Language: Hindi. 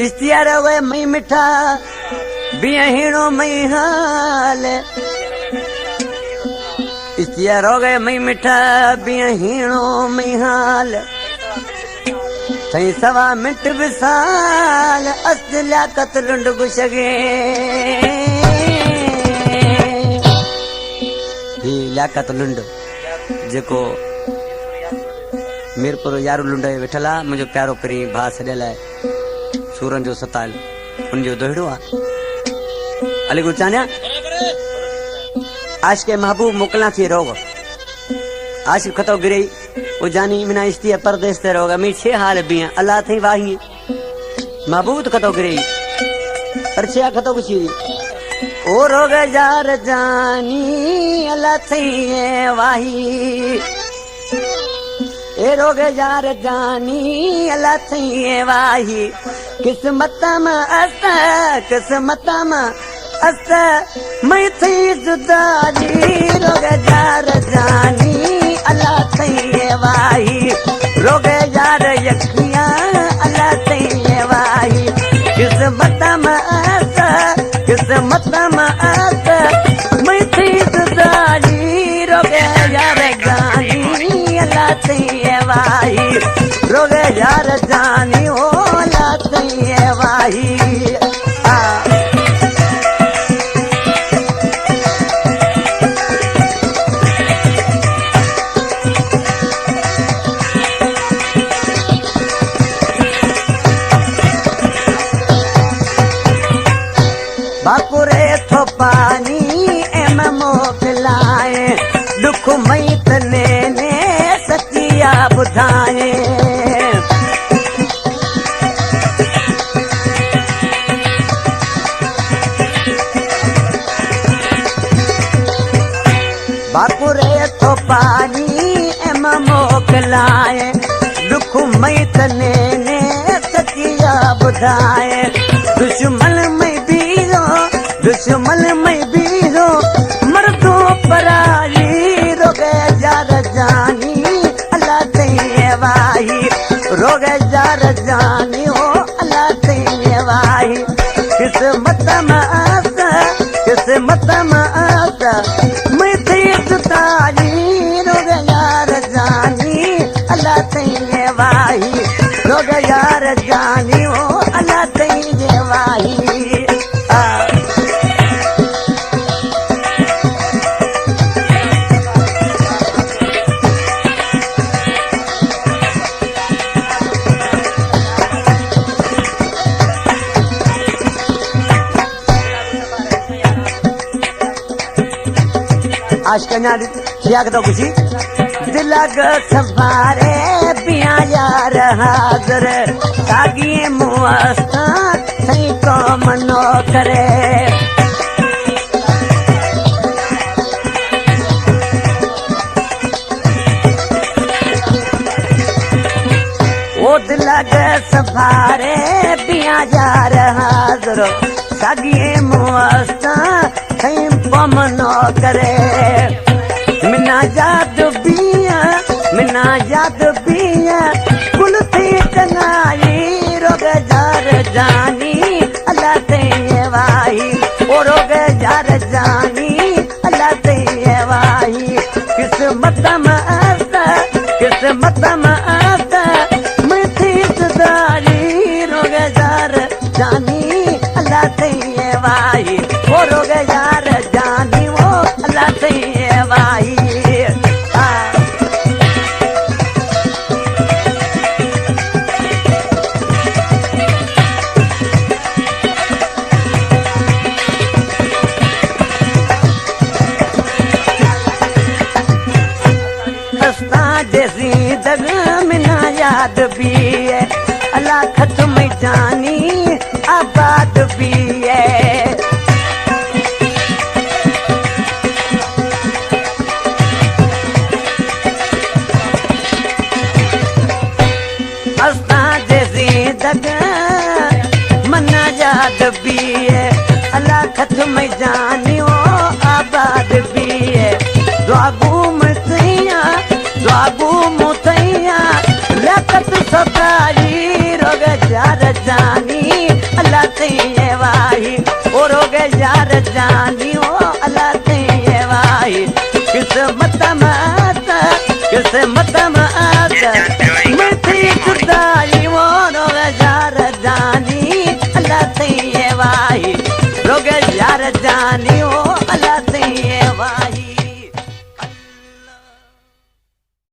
इश्तियार वे मई मिठा बिहणो मई हाल इश्तियार हो गए मई मिठा बिहणो मई हाल सही सवा मिंट विसाल असल्या कतलुंड गुशगे लियाकत लुंड जेको मीरपुर यारू लुंड वेठल आहे मुंहिंजो प्यारो परी भाउ सॾियल आहे सूरन जो सताल उनजो दोहिड़ो आहे अली गुलचानिया आश के महबूब मोकला थी रोग आशिफ खतो गिरे वो जानी मिना इश्ती परदेस ते रोग मी छे हाल भी अल्लाह थी वाही महबूब खतो गिरे पर छे खतो कुछ ओ रोग जार जानी अल्लाह थी वाही ए रोग जार जानी अल्लाह थी वाही किस्मत में अस मैं थी जुदानी रोग जार जानी अल्लाह थी वाही रोग जार यखियां अल्लाह थी वाही किस्मत में अस मैं थी जुदानी रोग जार जानी अल्लाह थी वाही रोग जार जानी ओ अल्लाह थी वाही बापुरे थो पानी एम मोकलाए दुख मई तने ने सचिया बुधाए बापुरे थो पानी एम मोकलाए दुख मई तने ने सचिया बुधाए दुश्मन में भी हो मर्दो पराई रोग जार जानी अल्लाह थी वाही रोग जार जानी हो अल्लाह थी वाही किस्मत में मैं थी जुदानी रोग जार जानी अल्लाह थी वाही रोग जार जानी हो अल्लाह थी वाही आज कन्या किया तो कुछ दिलग सवारे पिया यार हाजर सागी मुआस्ता सही को मनो करे वो दिलग सवारे पिया यार हाजर सागी मुआस्ता सही को मनो करे मिना याद बिया कुल थी कनाई रोग जार जानी अल्लाह थी वाही ओ रोग जार जानी अल्लाह थी वाही किस्मत में मैं थी जुदानी रोग जार जानी अल्लाह थी वाही ओ रोग जार जानी वो अल्लाह थी वाही याद भी है अल्लाह खत्म जानी आबाद भी है अस्ता जैसी दगा मना याद भी है अल्लाह खत्म जानी ओ आबाद भी है दुआगू मुतैया लकत सताई रोग जार जानी अल्लाह ते वाही ओ रोग यार जानी ओ अल्लाह ते वाही किस्मत माता मिठी खुदाई ओ रोग यार जानी अल्लाह ते वाही रोग यार जानी ओ